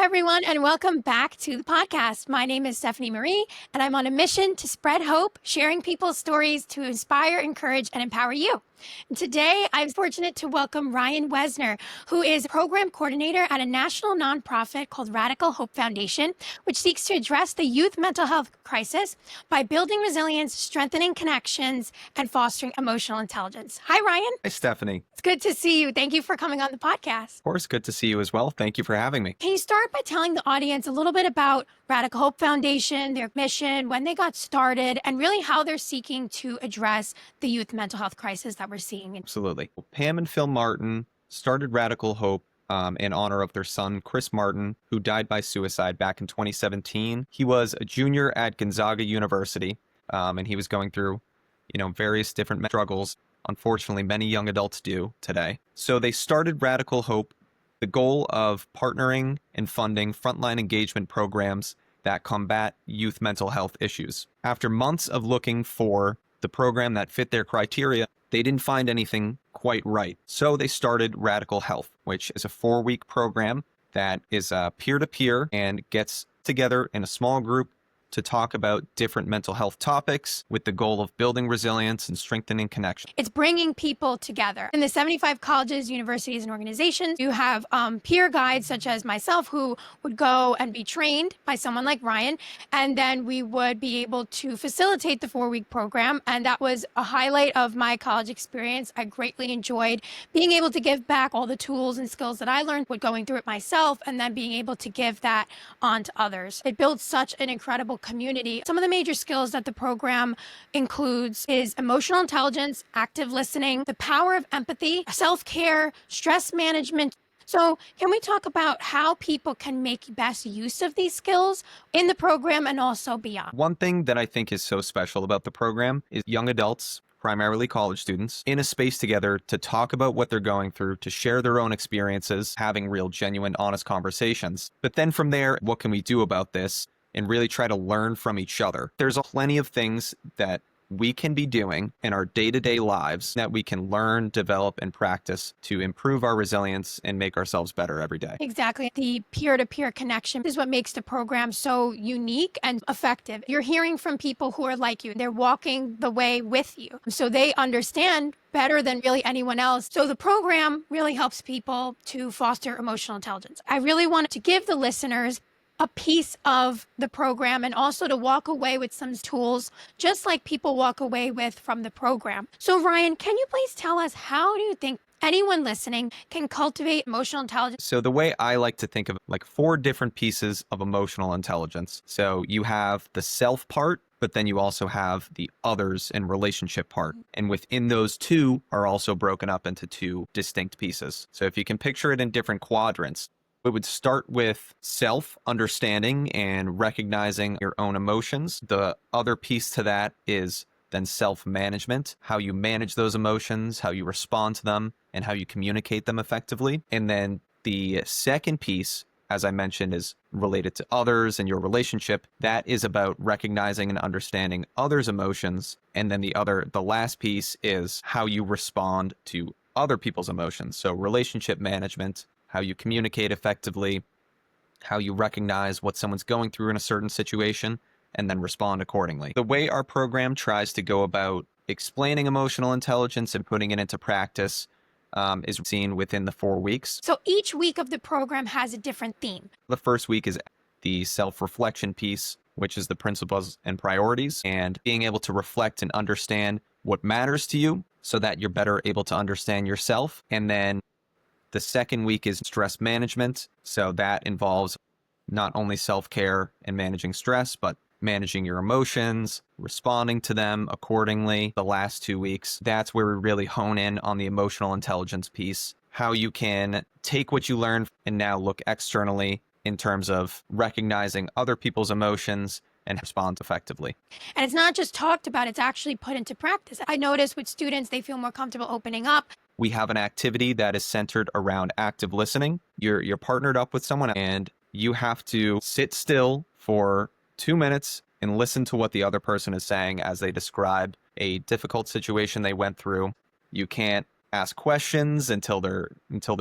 everyone, and welcome back to the podcast. My name is Stephanie Marie, and I'm on a mission to spread hope, sharing people's stories to inspire, encourage, and empower you. And today, I'm fortunate to welcome Ryan Wesner, who is a program coordinator at a national nonprofit called Radical Hope Foundation, which seeks to address the youth mental health crisis by building resilience, strengthening connections, and fostering emotional intelligence. Hi, Ryan. Hi, Stephanie. It's good to see you. Thank you for coming on the podcast. Of course, good to see you as well. Thank you for having me. Can you start by telling the audience a little bit about Radical Hope Foundation, their mission, when they got started, and really how they're seeking to address the youth mental health crisis that we're seeing? Absolutely. Pam and Phil Martin started Radical Hope in honor of their son, Chris Martin, who died by suicide back in 2017. He was a junior at Gonzaga University, and he was going through, various different struggles. Unfortunately, many young adults do today. So they started Radical Hope, the goal of partnering and funding frontline engagement programs that combat youth mental health issues. After months of looking for the program that fit their criteria, they didn't find anything quite right. So they started Radical Health, which is a 4-week program that is peer-to-peer and gets together in a small group to talk about different mental health topics with the goal of building resilience and strengthening connection. It's bringing people together. In the 75 colleges, universities, and organizations, you have peer guides such as myself who would go and be trained by someone like Ryan, and then we would be able to facilitate the 4-week program. And that was a highlight of my college experience. I greatly enjoyed being able to give back all the tools and skills that I learned with going through it myself, and then being able to give that on to others. It builds such an incredible community. Some of the major skills that the program includes is emotional intelligence, active listening, the power of empathy, self-care, stress management. So can we talk about how people can make best use of these skills in the program and also beyond? One thing that I think is so special about the program is young adults, primarily college students, in a space together to talk about what they're going through, to share their own experiences, having real, genuine, honest conversations. But then from there, what can we do about this? And really try to learn from each other. There's plenty of things that we can be doing in our day-to-day lives that we can learn, develop, and practice to improve our resilience and make ourselves better every day. Exactly. The peer-to-peer connection is what makes the program so unique and effective. You're hearing from people who are like you. They're walking the way with you. So they understand better than really anyone else. So the program really helps people to foster emotional intelligence. I really wanted to give the listeners a piece of the program and also to walk away with some tools, just like people walk away with from the program. So Ryan, can you please tell us, how do you think anyone listening can cultivate emotional intelligence? So the way I like to think of like 4 different pieces of emotional intelligence. So you have the self part, but then you also have the others and relationship part. And within those 2 are also broken up into 2 distinct pieces. So if you can picture it in different quadrants, it would start with self-understanding and recognizing your own emotions. The other piece to that is then self-management, how you manage those emotions, how you respond to them, and how you communicate them effectively. And then the second piece, as I mentioned, is related to others and your relationship. That is about recognizing and understanding others' emotions. And then the last piece is how you respond to other people's emotions. So relationship management, how you communicate effectively, how you recognize what someone's going through in a certain situation, and then respond accordingly. The way our program tries to go about explaining emotional intelligence and putting it into practice is seen within the 4 weeks. So each week of the program has a different theme. The first week is the self-reflection piece, which is the principles and priorities, and being able to reflect and understand what matters to you so that you're better able to understand yourself. And then the second week is stress management. So that involves not only self-care and managing stress, but managing your emotions, responding to them accordingly. The last 2 weeks, that's where we really hone in on the emotional intelligence piece, how you can take what you learn and now look externally in terms of recognizing other people's emotions and respond effectively. And it's not just talked about, it's actually put into practice. I notice with students, they feel more comfortable opening up. We have an activity that is centered around active listening. You're partnered up with someone and you have to sit still for 2 minutes and listen to what the other person is saying as they describe a difficult situation they went through. You can't ask questions until they're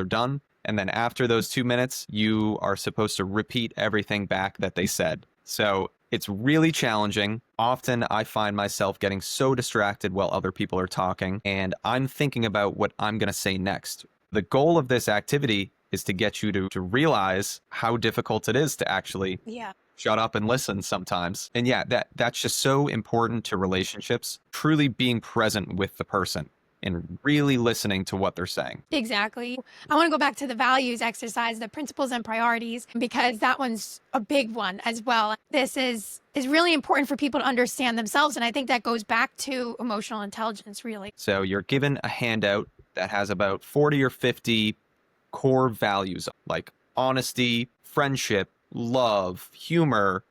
done. And then after those 2 minutes, you are supposed to repeat everything back that they said. So it's really challenging. Often I find myself getting so distracted while other people are talking, and I'm thinking about what I'm going to say next. The goal of this activity is to get you to realize how difficult it is to actually shut up and listen sometimes. And yeah, that's just so important to relationships, truly being present with the person and really listening to what they're saying. Exactly. I want to go back to the values exercise, the principles and priorities, because that one's a big one as well. This is really important for people to understand themselves. And I think that goes back to emotional intelligence, really. So you're given a handout that has about 40 or 50 core values like honesty, friendship, love, humor,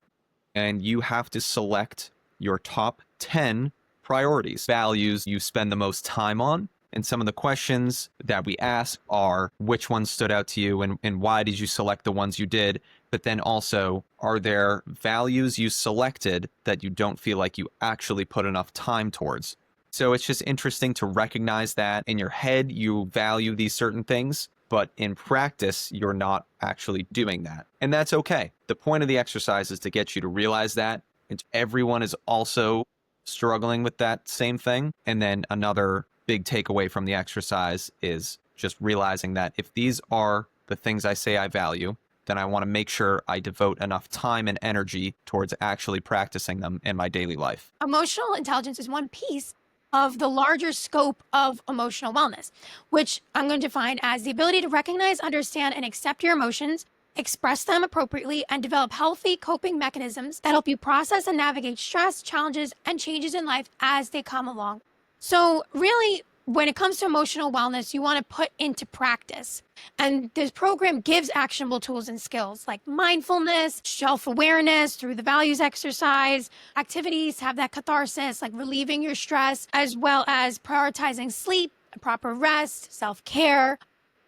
and you have to select your top 10 priorities, values you spend the most time on. And some of the questions that we ask are which ones stood out to you and why did you select the ones you did? But then also, are there values you selected that you don't feel like you actually put enough time towards? So it's just interesting to recognize that in your head, you value these certain things, but in practice, you're not actually doing that. And that's okay. The point of the exercise is to get you to realize that. And everyone is also struggling with that same thing. And then another big takeaway from the exercise is just realizing that if these are the things I say I value, then I want to make sure I devote enough time and energy towards actually practicing them in my daily life. Emotional intelligence is one piece of the larger scope of emotional wellness, which I'm going to define as the ability to recognize, understand, and accept your emotions, express them appropriately, and develop healthy coping mechanisms that help you process and navigate stress, challenges, and changes in life as they come along. So really, when it comes to emotional wellness, you want to put into practice. And this program gives actionable tools and skills like mindfulness, self-awareness through the values exercise, activities have that catharsis, like relieving your stress, as well as prioritizing sleep, proper rest, self-care,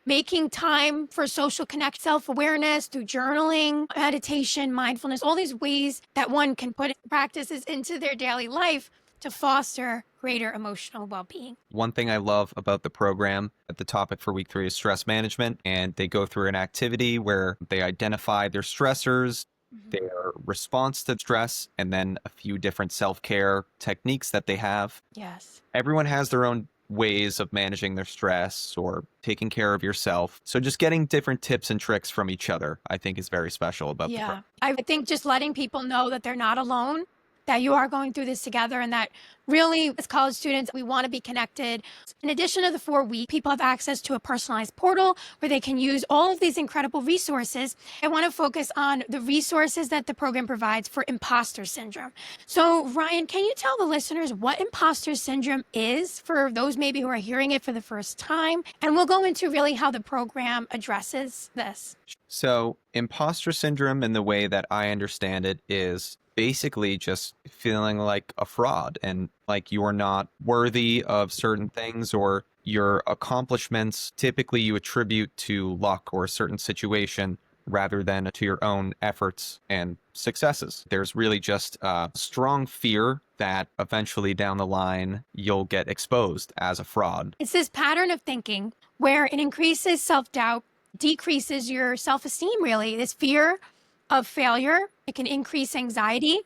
making time for social connect, self-awareness through journaling, meditation, mindfulness, all these ways that one can put practices into their daily life to foster greater emotional well-being. One thing I love about the program, the topic for week 3 is stress management, and they go through an activity where they identify their stressors, their response to stress, and then a few different self-care techniques that they have. Yes. Everyone has their own ways of managing their stress or taking care of yourself. So just getting different tips and tricks from each other, I think is very special about the program. I think just letting people know that they're not alone, that you are going through this together, and that really, as college students, we want to be connected. In addition to the 4 week, people have access to a personalized portal where they can use all of these incredible resources. I want to focus on the resources that the program provides for imposter syndrome. So, Ryan, can you tell the listeners what imposter syndrome is for those maybe who are hearing it for the first time? And we'll go into really how the program addresses this. So, imposter syndrome, in the way that I understand it, is basically just feeling like a fraud and like you are not worthy of certain things, or your accomplishments typically you attribute to luck or a certain situation rather than to your own efforts and successes. There's really just a strong fear that eventually down the line you'll get exposed as a fraud. It's this pattern of thinking where it increases self-doubt, decreases your self-esteem, really. This fear of failure, it can increase anxiety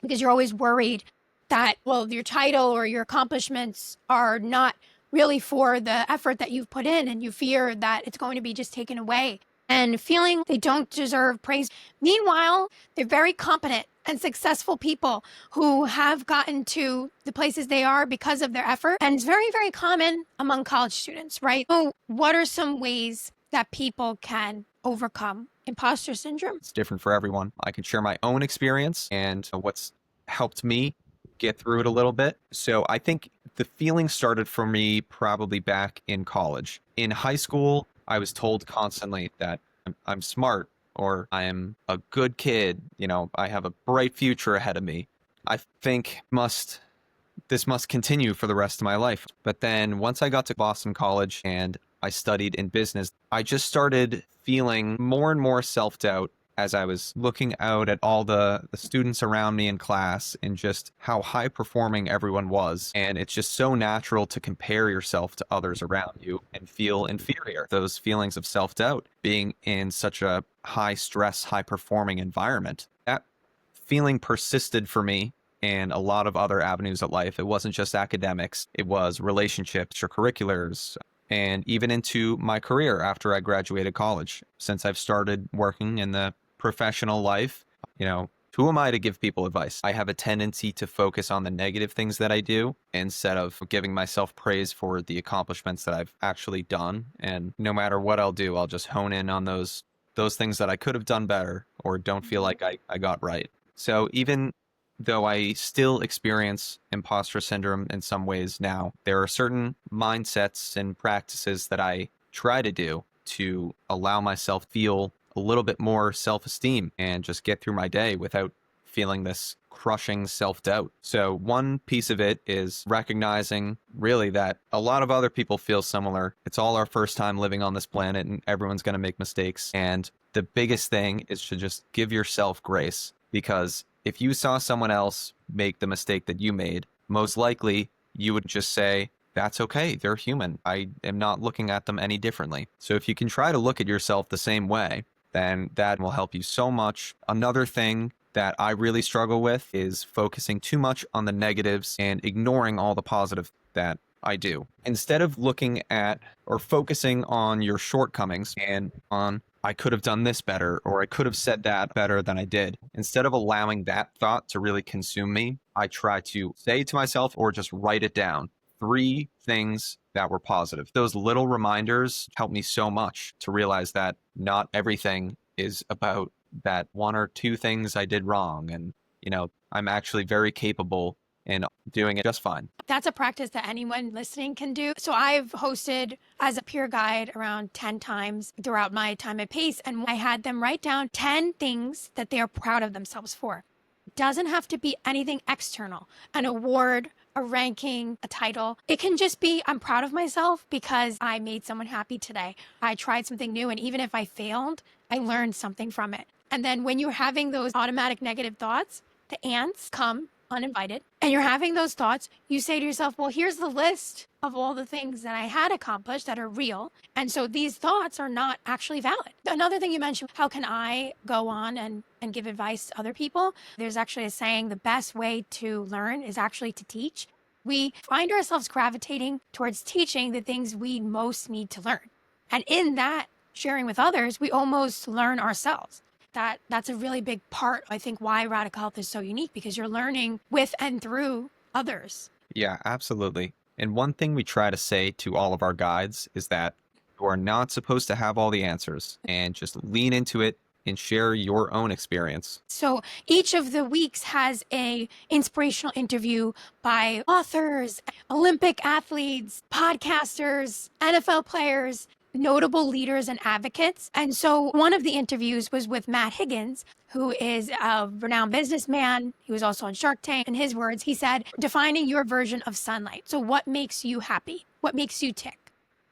because you're always worried that, well, your title or your accomplishments are not really for the effort that you've put in, and you fear that it's going to be just taken away and feeling they don't deserve praise. Meanwhile, they're very competent and successful people who have gotten to the places they are because of their effort. And it's very, very common among college students, right? So what are some ways that people can overcome imposter syndrome? It's different for everyone. I can share my own experience and what's helped me get through it a little bit. So I think the feeling started for me probably back in college. In high school, I was told constantly that I'm smart, or I am a good kid. You know, I have a bright future ahead of me. I think this must continue for the rest of my life. But then once I got to Boston College and I studied in business, I just started feeling more and more self-doubt as I was looking out at all the students around me in class and just how high performing everyone was. And it's just so natural to compare yourself to others around you and feel inferior. Those feelings of self-doubt, being in such a high stress, high performing environment, that feeling persisted for me in a lot of other avenues of life. It wasn't just academics, it was relationships, extracurriculars, and even into my career after I graduated college. Since I've started working in the professional life, who am I to give people advice? I have a tendency to focus on the negative things that I do instead of giving myself praise for the accomplishments that I've actually done. And no matter what I'll do, I'll just hone in on those things that I could have done better or don't feel like I got right. So even though I still experience imposter syndrome in some ways now, there are certain mindsets and practices that I try to do to allow myself feel a little bit more self-esteem and just get through my day without feeling this crushing self-doubt. So one piece of it is recognizing really that a lot of other people feel similar. It's all our first time living on this planet and everyone's going to make mistakes. And the biggest thing is to just give yourself grace, because if you saw someone else make the mistake that you made, most likely you would just say, that's okay, they're human. I am not looking at them any differently. So if you can try to look at yourself the same way, then that will help you so much. Another thing that I really struggle with is focusing too much on the negatives and ignoring all the positive that I do. Instead of looking at or focusing on your shortcomings and on, I could have done this better, or I could have said that better than I did. Instead of allowing that thought to really consume me, I try to say to myself or just write it down. 3 things that were positive. Those little reminders help me so much to realize that not everything is about that 1 or 2 things I did wrong. And, I'm actually very capable in doing it just fine. That's a practice that anyone listening can do. So I've hosted as a peer guide around 10 times throughout my time at Pace, and I had them write down 10 things that they are proud of themselves for. It doesn't have to be anything external, an award, a ranking, a title. It can just be, I'm proud of myself because I made someone happy today. I tried something new, and even if I failed, I learned something from it. And then when you're having those automatic negative thoughts, the ants come uninvited, and you're having those thoughts, you say to yourself, well, here's the list of all the things that I had accomplished that are real. And so these thoughts are not actually valid. Another thing you mentioned, how can I go on and give advice to other people? There's actually a saying, the best way to learn is actually to teach. We find ourselves gravitating towards teaching the things we most need to learn. And in that sharing with others, we almost learn ourselves. That's a really big part, I think, why Radical Health is so unique, because you're learning with and through others. Yeah, absolutely. And one thing we try to say to all of our guides is that you are not supposed to have all the answers, and just lean into it and share your own experience. So each of the weeks has a inspirational interview by authors, Olympic athletes, podcasters, NFL players, notable leaders and advocates. And so one of the interviews was with Matt Higgins, who is a renowned businessman. He was also on Shark Tank. In his words, he said, defining your version of sunlight. So what makes you happy? What makes you tick?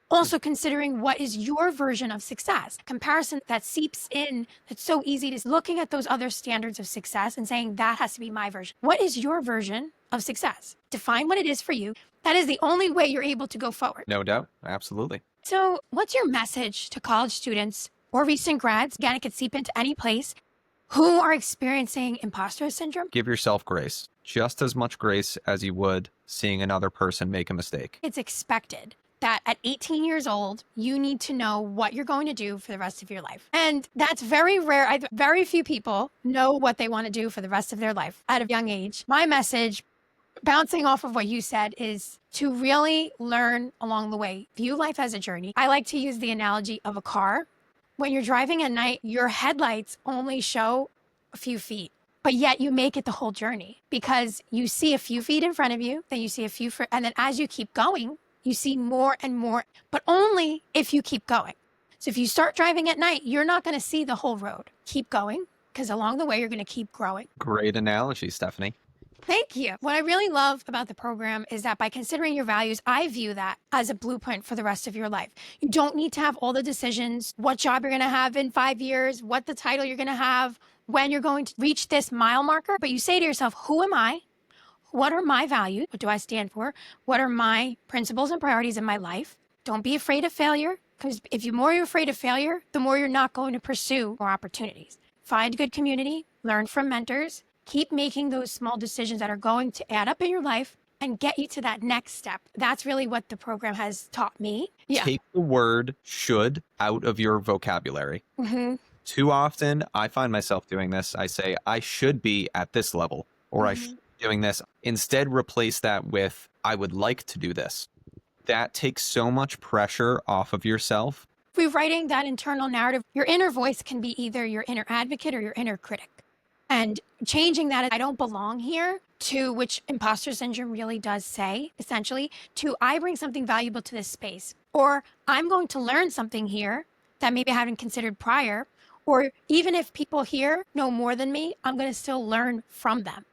Also considering what is your version of success. Comparison that seeps in, that's so easy, to looking at those other standards of success and saying that has to be my version. What is your version of success? Define what it is for you. That is the only way you're able to go forward. No doubt. Absolutely. So what's your message to college students or recent grads? Again, it could seep into any place who are experiencing imposter syndrome. Give yourself grace, just as much grace as you would seeing another person make a mistake. It's expected that at 18 years old, you need to know what you're going to do for the rest of your life. And that's very rare. Very few people know what they want to do for the rest of their life at a young age. My message, bouncing off of what you said, is to really learn along the way. View life as a journey. I like to use the analogy of a car. When you're driving at night, your headlights only show a few feet, but yet you make it the whole journey, because you see a few feet in front of you, then you see a few, and then as you keep going, you see more and more, but only if you keep going. So if you start driving at night, you're not going to see the whole road. Keep going, because along the way, you're going to keep growing. Great analogy, Stephanie. Thank you. What I really love about the program is that by considering your values, I view that as a blueprint for the rest of your life. You don't need to have all the decisions, what job you're going to have in 5 years, what the title you're going to have, when you're going to reach this mile marker. But you say to yourself, who am I? What are my values? What do I stand for? What are my principles and priorities in my life? Don't be afraid of failure, because if you're more afraid of failure, the more you're not going to pursue more opportunities. Find good community, learn from mentors, keep making those small decisions that are going to add up in your life and get you to that next step. That's really what the program has taught me. Yeah. Take the word should out of your vocabulary. Mm-hmm. Too often, I find myself doing this. I say, I should be at this level, or I should be doing this. Instead, replace that with, I would like to do this. That takes so much pressure off of yourself. Rewriting that internal narrative, your inner voice can be either your inner advocate or your inner critic. And changing that, I don't belong here, to which imposter syndrome really does say, essentially, to I bring something valuable to this space, or I'm going to learn something here that maybe I haven't considered prior, or even if people here know more than me, I'm going to still learn from them.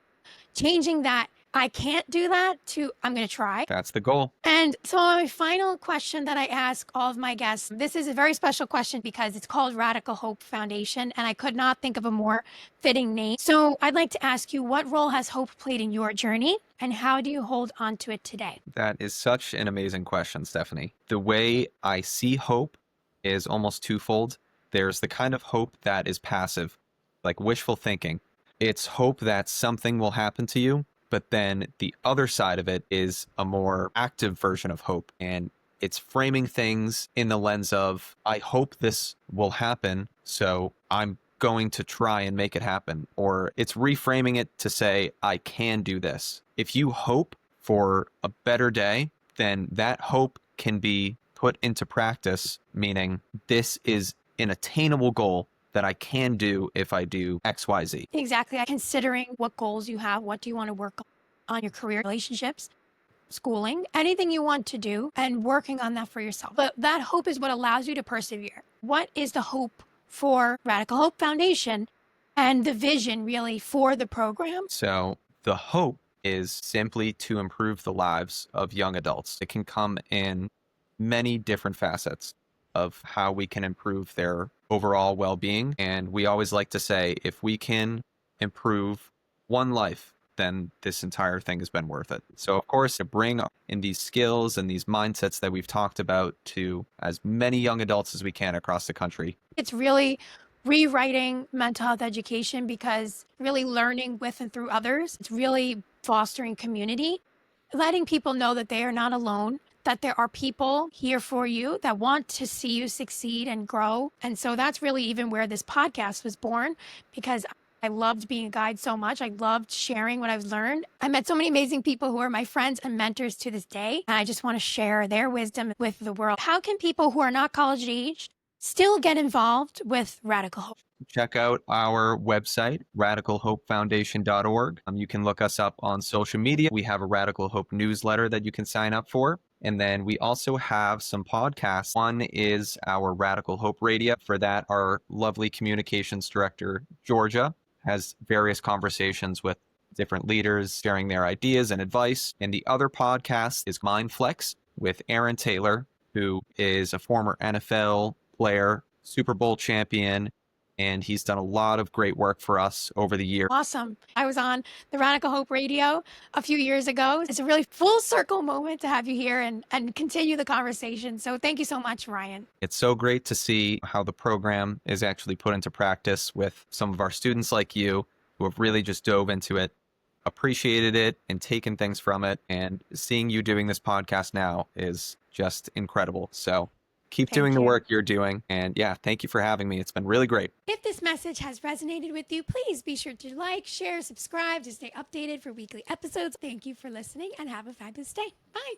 Changing that I can't do that to I'm going to try. That's the goal. And so my final question that I ask all of my guests, this is a very special question because it's called Radical Hope Foundation, and I could not think of a more fitting name. So I'd like to ask you, what role has hope played in your journey, and how do you hold on to it today? That is such an amazing question, Stephanie. The way I see hope is almost twofold. There's the kind of hope that is passive, like wishful thinking. It's hope that something will happen to you. But then the other side of it is a more active version of hope. And it's framing things in the lens of, I hope this will happen, so I'm going to try and make it happen. Or it's reframing it to say, I can do this. If you hope for a better day, then that hope can be put into practice, meaning this is an attainable goal that I can do if I do X, Y, Z. Exactly. Considering what goals you have, what do you want to work on your career, relationships, schooling, anything you want to do, and working on that for yourself. But that hope is what allows you to persevere. What is the hope for Radical Hope Foundation and the vision really for the program? So the hope is simply to improve the lives of young adults. It can come in many different facets of how we can improve their overall well-being. And we always like to say, if we can improve one life, then this entire thing has been worth it. So of course, to bring in these skills and these mindsets that we've talked about to as many young adults as we can across the country. It's really rewriting mental health education, because really learning with and through others, it's really fostering community, letting people know that they are not alone, that there are people here for you that want to see you succeed and grow. And so that's really even where this podcast was born, because I loved being a guide so much. I loved sharing what I've learned. I met so many amazing people who are my friends and mentors to this day. And I just want to share their wisdom with the world. How can people who are not college aged still get involved with Radical Hope? Check out our website, radicalhopefoundation.org. You can look us up on social media. We have a Radical Hope newsletter that you can sign up for. And then we also have some podcasts. One is our Radical Hope Radio. For that, our lovely communications director, Georgia, has various conversations with different leaders, sharing their ideas and advice. And the other podcast is Mindflex with Aaron Taylor, who is a former NFL player, Super Bowl champion, and he's done a lot of great work for us over the years. Awesome. I was on the Radical Hope Radio a few years ago. It's a really full circle moment to have you here and continue the conversation. So thank you so much, Ryan. It's so great to see how the program is actually put into practice with some of our students like you who have really just dove into it, appreciated it, and taken things from it. And seeing you doing this podcast now is just incredible. So keep doing the work you're doing. And yeah, thank you for having me. It's been really great. If this message has resonated with you, please be sure to like, share, subscribe to stay updated for weekly episodes. Thank you for listening and have a fabulous day. Bye.